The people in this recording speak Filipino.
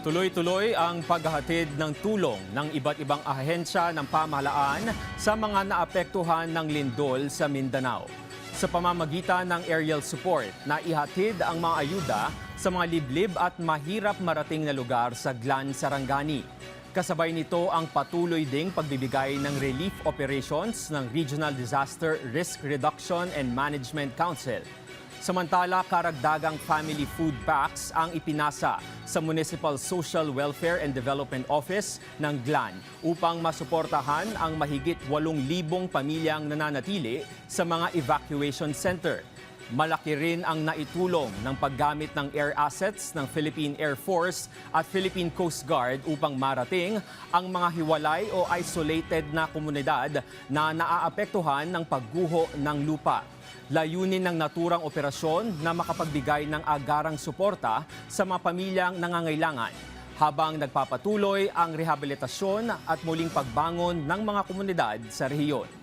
Tuloy-tuloy ang paghahatid ng tulong ng iba't ibang ahensya ng pamahalaan sa mga naapektuhan ng lindol sa Mindanao. Sa pamamagitan ng aerial support, naihatid ang mga ayuda sa mga liblib at mahirap marating na lugar sa Glan, Sarangani. Kasabay nito ang patuloy ding pagbibigay ng relief operations ng Regional Disaster Risk Reduction and Management Council. Samantala, karagdagang family food packs ang ipinasa sa Municipal Social Welfare and Development Office ng Glan upang masuportahan ang mahigit 8,000 pamilyang nananatili sa mga evacuation center. Malaki rin ang naitulong ng paggamit ng air assets ng Philippine Air Force at Philippine Coast Guard upang marating ang mga hiwalay o isolated na komunidad na naaapektuhan ng pagguho ng lupa. Layunin ng naturang operasyon na makapagbigay ng agarang suporta sa mga pamilyang nangangailangan habang nagpapatuloy ang rehabilitasyon at muling pagbangon ng mga komunidad sa rehiyon.